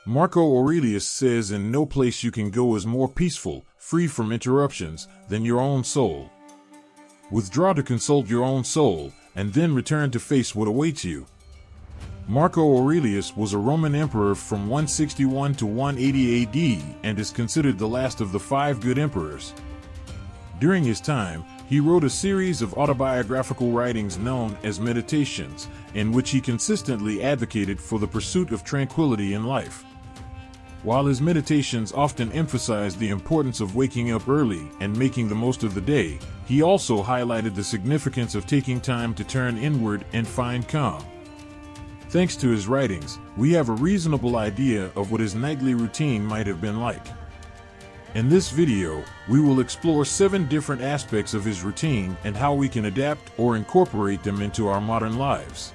Marco Aurelius says no place you can go is more peaceful, free from interruptions, than your own soul. Withdraw to consult your own soul, and then return to face what awaits you. Marco Aurelius was a Roman emperor from 161 to 180 AD and is considered the last of the 5 good emperors. During his time, he wrote a series of autobiographical writings known as Meditations, in which he consistently advocated for the pursuit of tranquility in life. While his meditations often emphasized the importance of waking up early and making the most of the day, he also highlighted the significance of taking time to turn inward and find calm. Thanks to his writings, we have a reasonable idea of what his nightly routine might have been like. In this video, we will explore 7 different aspects of his routine and how we can adapt or incorporate them into our modern lives.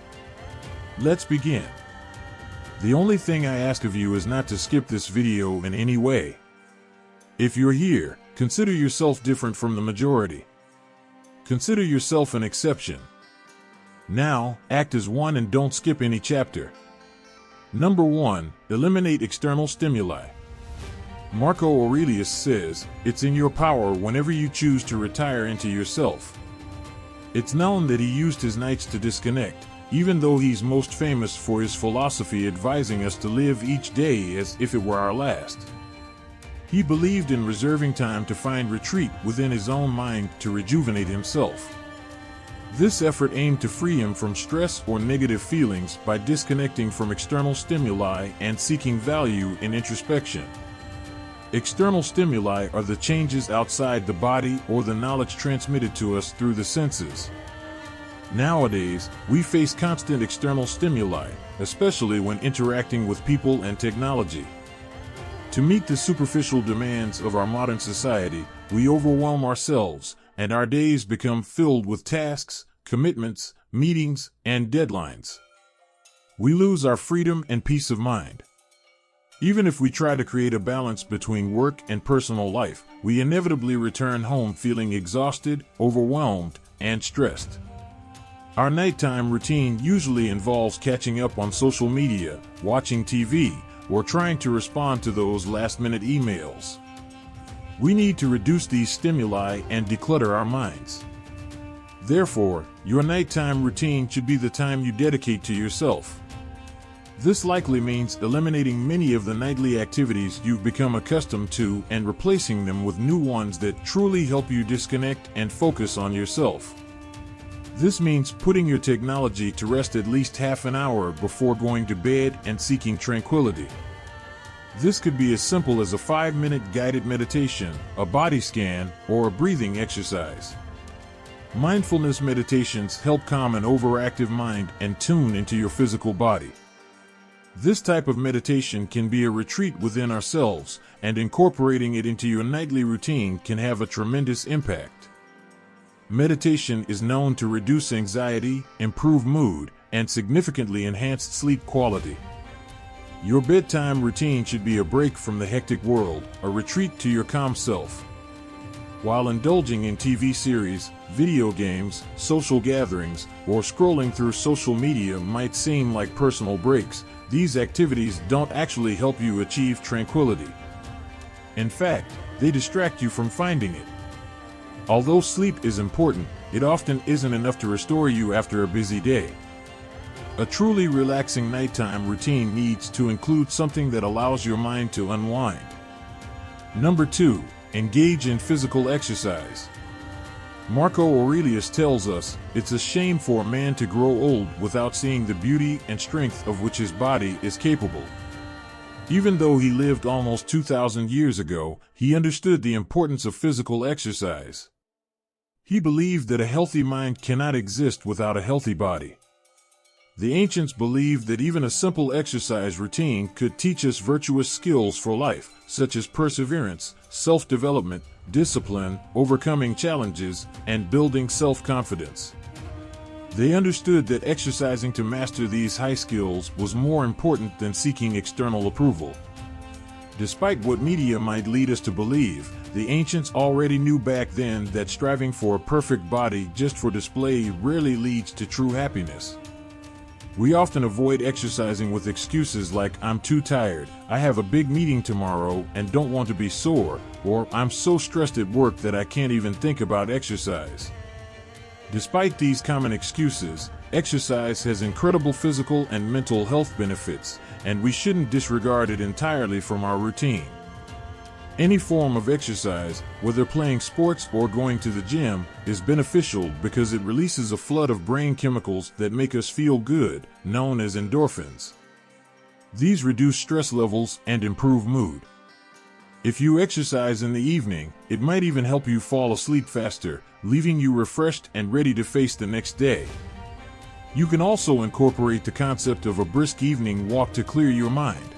Let's begin. The only thing I ask of you is not to skip this video in any way. If you're here, consider yourself different from the majority. Consider yourself an exception. Now, act as one and don't skip any chapter. Number 1, eliminate external stimuli. Marco Aurelius says, it's in your power whenever you choose to retire into yourself. It's known that he used his nights to disconnect, even though he's most famous for his philosophy advising us to live each day as if it were our last. He believed in reserving time to find retreat within his own mind to rejuvenate himself. This effort aimed to free him from stress or negative feelings by disconnecting from external stimuli and seeking value in introspection. External stimuli are the changes outside the body or the knowledge transmitted to us through the senses. Nowadays, we face constant external stimuli, especially when interacting with people and technology. To meet the superficial demands of our modern society, we overwhelm ourselves, and our days become filled with tasks, commitments, meetings, and deadlines. We lose our freedom and peace of mind. Even if we try to create a balance between work and personal life, we inevitably return home feeling exhausted, overwhelmed, and stressed. Our nighttime routine usually involves catching up on social media, watching TV, or trying to respond to those last-minute emails. We need to reduce these stimuli and declutter our minds. Therefore, your nighttime routine should be the time you dedicate to yourself. This likely means eliminating many of the nightly activities you've become accustomed to and replacing them with new ones that truly help you disconnect and focus on yourself. This means putting your technology to rest at least half an hour before going to bed and seeking tranquility. This could be as simple as a 5-minute guided meditation, a body scan, or a breathing exercise. Mindfulness meditations help calm an overactive mind and tune into your physical body. This type of meditation can be a retreat within ourselves, and incorporating it into your nightly routine can have a tremendous impact. Meditation is known to reduce anxiety, improve mood, and significantly enhance sleep quality. Your bedtime routine should be a break from the hectic world, a retreat to your calm self. While indulging in TV series, video games, social gatherings, or scrolling through social media might seem like personal breaks, these activities don't actually help you achieve tranquility. In fact, they distract you from finding it. Although sleep is important, it often isn't enough to restore you after a busy day. A truly relaxing nighttime routine needs to include something that allows your mind to unwind. Number 2, engage in physical exercise. Marco Aurelius tells us, it's a shame for a man to grow old without seeing the beauty and strength of which his body is capable. Even though he lived almost 2,000 years ago, he understood the importance of physical exercise. He believed that a healthy mind cannot exist without a healthy body. The ancients believed that even a simple exercise routine could teach us virtuous skills for life, such as perseverance, self-development, discipline, overcoming challenges, and building self-confidence. They understood that exercising to master these high skills was more important than seeking external approval. Despite what media might lead us to believe, the ancients already knew back then that striving for a perfect body just for display rarely leads to true happiness. We often avoid exercising with excuses like, "I'm too tired, I have a big meeting tomorrow and don't want to be sore," or "I'm so stressed at work that I can't even think about exercise." Despite these common excuses, exercise has incredible physical and mental health benefits, and we shouldn't disregard it entirely from our routine. Any form of exercise, whether playing sports or going to the gym, is beneficial because it releases a flood of brain chemicals that make us feel good, known as endorphins. These reduce stress levels and improve mood. If you exercise in the evening, it might even help you fall asleep faster, leaving you refreshed and ready to face the next day. You can also incorporate the concept of a brisk evening walk to clear your mind.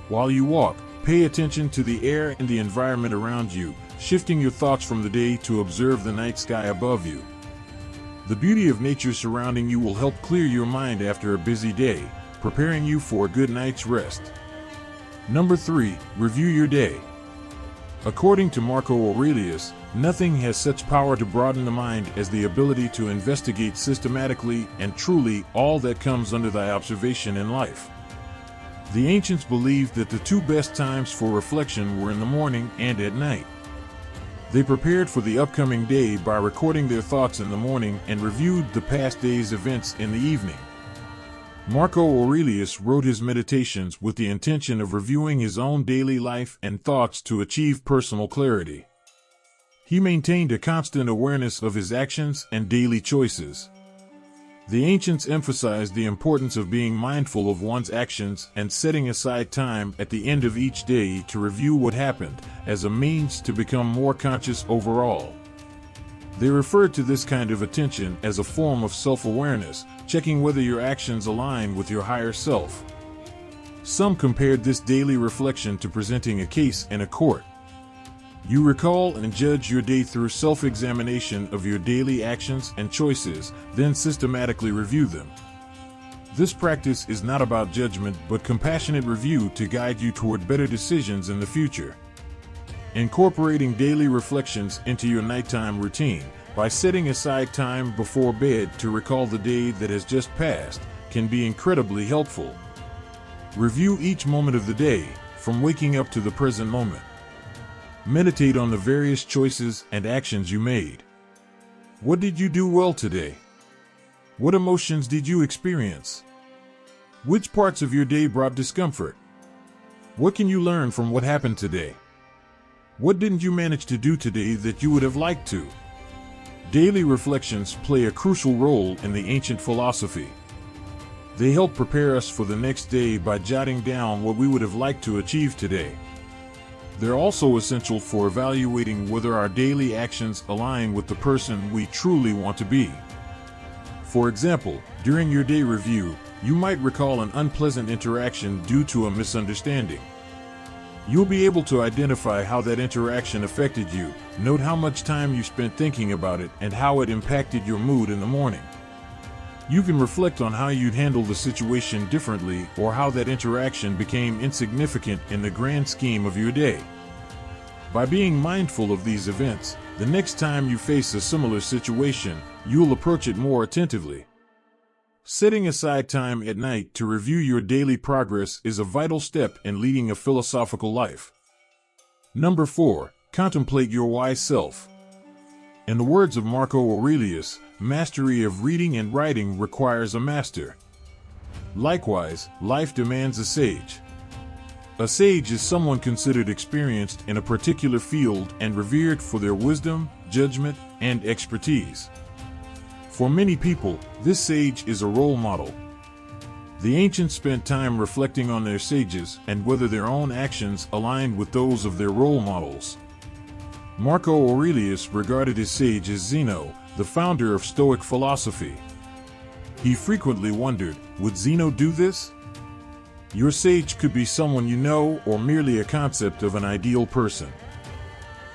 While you walk, pay attention to the air and the environment around you, shifting your thoughts from the day to observe the night sky above you. The beauty of nature surrounding you will help clear your mind after a busy day, preparing you for a good night's rest. Number 3, review your day. According to Marco Aurelius, nothing has such power to broaden the mind as the ability to investigate systematically and truly all that comes under thy observation in life. The ancients believed that the two best times for reflection were in the morning and at night. They prepared for the upcoming day by recording their thoughts in the morning and reviewed the past day's events in the evening. Marco Aurelius wrote his meditations with the intention of reviewing his own daily life and thoughts to achieve personal clarity. He maintained a constant awareness of his actions and daily choices. The ancients emphasized the importance of being mindful of one's actions and setting aside time at the end of each day to review what happened, as a means to become more conscious overall. They referred to this kind of attention as a form of self-awareness, checking whether your actions align with your higher self. Some compared this daily reflection to presenting a case in a court. You recall and judge your day through self-examination of your daily actions and choices, then systematically review them. This practice is not about judgment but compassionate review to guide you toward better decisions in the future. Incorporating daily reflections into your nighttime routine, by setting aside time before bed to recall the day that has just passed, can be incredibly helpful. Review each moment of the day, from waking up to the present moment. Meditate on the various choices and actions you made. What did you do well today? What emotions did you experience? Which parts of your day brought discomfort? What can you learn from what happened today? What didn't you manage to do today that you would have liked to? Daily reflections play a crucial role in the ancient philosophy. They help prepare us for the next day by jotting down what we would have liked to achieve today. They're also essential for evaluating whether our daily actions align with the person we truly want to be. For example, during your day review, you might recall an unpleasant interaction due to a misunderstanding. You'll be able to identify how that interaction affected you, note how much time you spent thinking about it, and how it impacted your mood in the morning. You can reflect on how you'd handle the situation differently or how that interaction became insignificant in the grand scheme of your day. By being mindful of these events, the next time you face a similar situation, you'll approach it more attentively. Setting aside time at night to review your daily progress is a vital step in leading a philosophical life. Number 4, contemplate your wise self. In the words of Marco Aurelius, mastery of reading and writing requires a master. Likewise, life demands a sage. A sage is someone considered experienced in a particular field and revered for their wisdom, judgment, and expertise. For many people, this sage is a role model. The ancients spent time reflecting on their sages and whether their own actions aligned with those of their role models. Marco Aurelius regarded his sage as Zeno, the founder of Stoic philosophy. He frequently wondered, would Zeno do this? Your sage could be someone you know or merely a concept of an ideal person.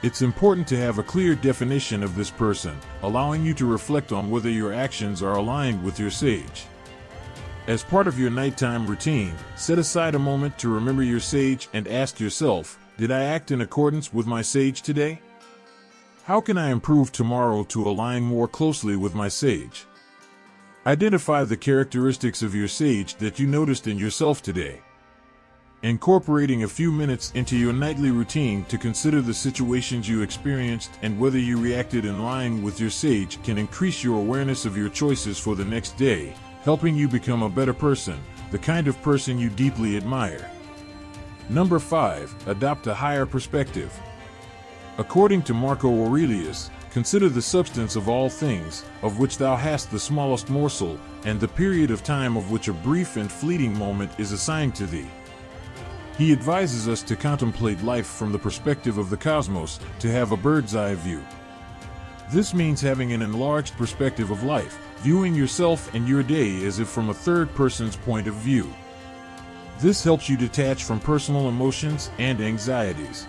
It's important to have a clear definition of this person, allowing you to reflect on whether your actions are aligned with your sage. As part of your nighttime routine, set aside a moment to remember your sage and ask yourself, did I act in accordance with my sage today? How can I improve tomorrow to align more closely with my sage? Identify the characteristics of your sage that you noticed in yourself today. Incorporating a few minutes into your nightly routine to consider the situations you experienced and whether you reacted in line with your sage can increase your awareness of your choices for the next day, helping you become a better person, the kind of person you deeply admire. Number 5. Adopt a higher perspective. According to Marco Aurelius, consider the substance of all things, of which thou hast the smallest morsel, and the period of time of which a brief and fleeting moment is assigned to thee. He advises us to contemplate life from the perspective of the cosmos, to have a bird's-eye view. This means having an enlarged perspective of life, viewing yourself and your day as if from a third person's point of view. This helps you detach from personal emotions and anxieties.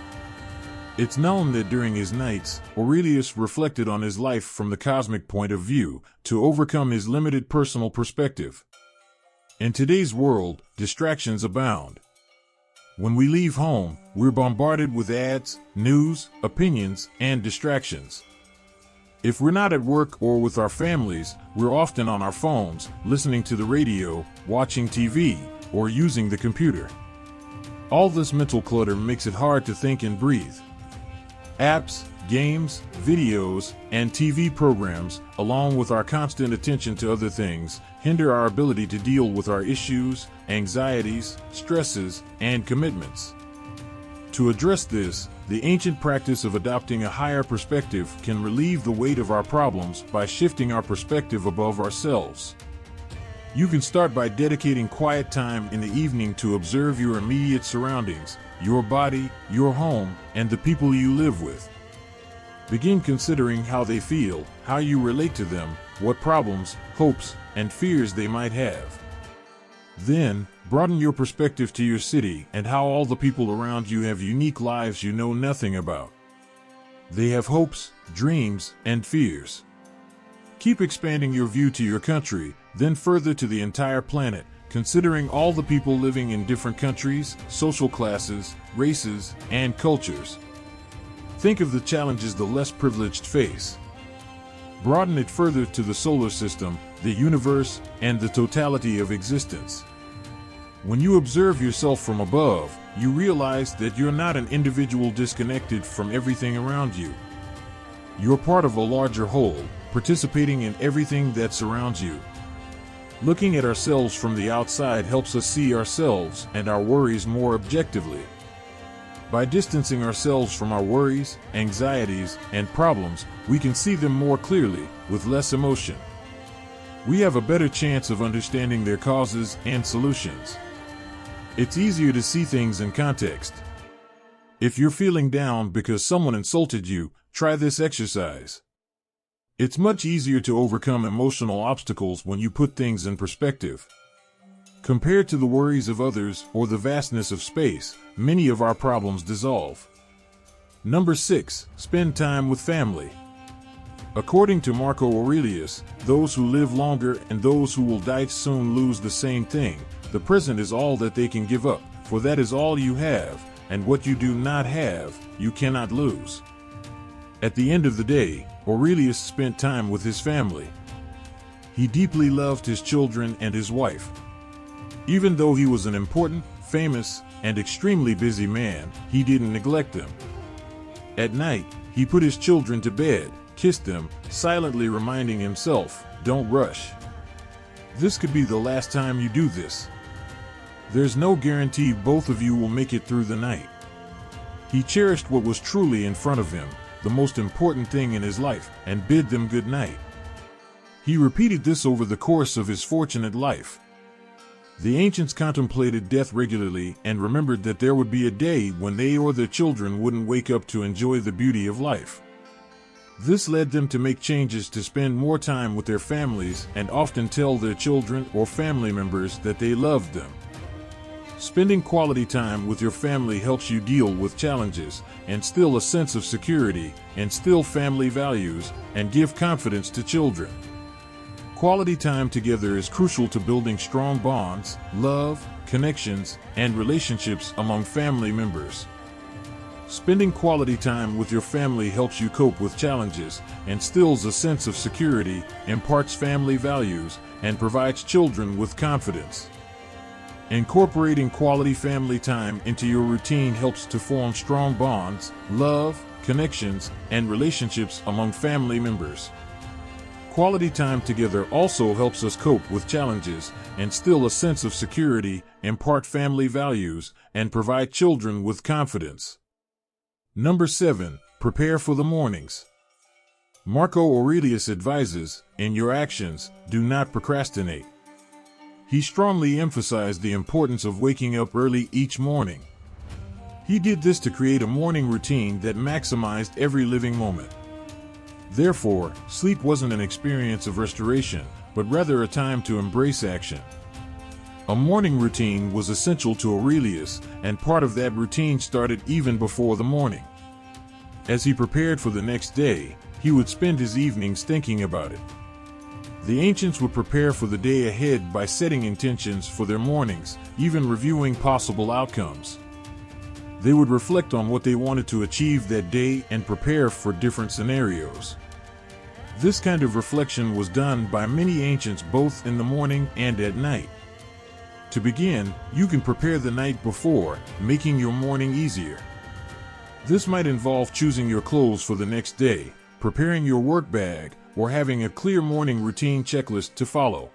It's known that during his nights, Aurelius reflected on his life from the cosmic point of view to overcome his limited personal perspective. In today's world, distractions abound. When we leave home, we're bombarded with ads, news, opinions, and distractions. If we're not at work or with our families, we're often on our phones, listening to the radio, watching TV, or using the computer. All this mental clutter makes it hard to think and breathe. Apps, games, videos, and TV programs, along with our constant attention to other things, hinder our ability to deal with our issues, anxieties, stresses, and commitments. To address this, the ancient practice of adopting a higher perspective can relieve the weight of our problems by shifting our perspective above ourselves. You can start by dedicating quiet time in the evening to observe your immediate surroundings, your body, your home, and the people you live with. Begin considering how they feel, how you relate to them, what problems, hopes, and fears they might have. Then, broaden your perspective to your city and how all the people around you have unique lives you know nothing about. They have hopes, dreams, and fears. Keep expanding your view to your country, then further to the entire planet, considering all the people living in different countries, social classes, races, and cultures. Think of the challenges the less privileged face. Broaden it further to the solar system, the universe, and the totality of existence. When you observe yourself from above, you realize that you're not an individual disconnected from everything around you. You're part of a larger whole, participating in everything that surrounds you. Looking at ourselves from the outside helps us see ourselves and our worries more objectively. By distancing ourselves from our worries, anxieties, and problems, we can see them more clearly, with less emotion. We have a better chance of understanding their causes and solutions. It's easier to see things in context. If you're feeling down because someone insulted you, try this exercise. It's much easier to overcome emotional obstacles when you put things in perspective. Compared to the worries of others or the vastness of space, many of our problems dissolve. Number 6. Spend time with family. According to Marco Aurelius, those who live longer and those who will die soon lose the same thing. The present is all that they can give up, for that is all you have, and what you do not have, you cannot lose. At the end of the day, Aurelius spent time with his family. He deeply loved his children and his wife. Even though he was an important, famous, and extremely busy man, he didn't neglect them. At night, he put his children to bed, kissed them, silently reminding himself, "Don't rush." This could be the last time you do this. There's no guarantee both of you will make it through the night. He cherished what was truly in front of him, the most important thing in his life, and bid them good night. He repeated this over the course of his fortunate life. The ancients contemplated death regularly and remembered that there would be a day when they or their children wouldn't wake up to enjoy the beauty of life. This led them to make changes to spend more time with their families and often tell their children or family members that they loved them. Spending quality time with your family helps you deal with challenges, instill a sense of security, instill family values, and give confidence to children. Quality time together is crucial to building strong bonds, love, connections, and relationships among family members. Spending quality time with your family helps you cope with challenges, instills a sense of security, imparts family values, and provides children with confidence. Incorporating quality family time into your routine helps to form strong bonds, love, connections, and relationships among family members. Quality time together also helps us cope with challenges, instill a sense of security, impart family values, and provide children with confidence. Number 7. Prepare for the mornings. Marco Aurelius advises, in your actions, do not procrastinate. He strongly emphasized the importance of waking up early each morning. He did this to create a morning routine that maximized every living moment. Therefore, sleep wasn't an experience of restoration, but rather a time to embrace action. A morning routine was essential to Aurelius, and part of that routine started even before the morning. As he prepared for the next day, he would spend his evenings thinking about it. The ancients would prepare for the day ahead by setting intentions for their mornings, even reviewing possible outcomes. They would reflect on what they wanted to achieve that day and prepare for different scenarios. This kind of reflection was done by many ancients both in the morning and at night. To begin, you can prepare the night before, making your morning easier. This might involve choosing your clothes for the next day, preparing your work bag, or having a clear morning routine checklist to follow.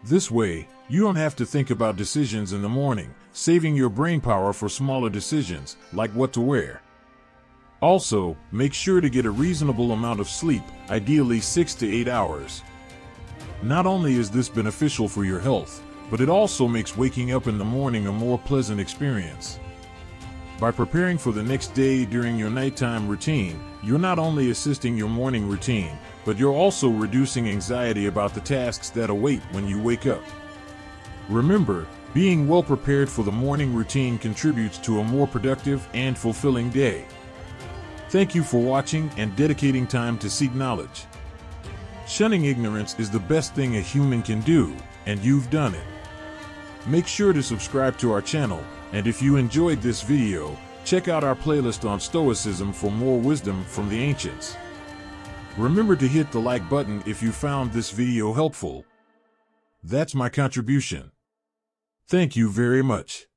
This way, you don't have to think about decisions in the morning, saving your brain power for smaller decisions, like what to wear. Also, make sure to get a reasonable amount of sleep, ideally 6 to 8 hours. Not only is this beneficial for your health, but it also makes waking up in the morning a more pleasant experience. By preparing for the next day during your nighttime routine, you're not only assisting your morning routine, but you're also reducing anxiety about the tasks that await when you wake up. Remember, being well prepared for the morning routine contributes to a more productive and fulfilling day. Thank you for watching and dedicating time to seek knowledge. Shunning ignorance is the best thing a human can do, and you've done it. Make sure to subscribe to our channel, and if you enjoyed this video, check out our playlist on Stoicism for more wisdom from the ancients. Remember to hit the like button if you found this video helpful. That's my contribution. Thank you very much.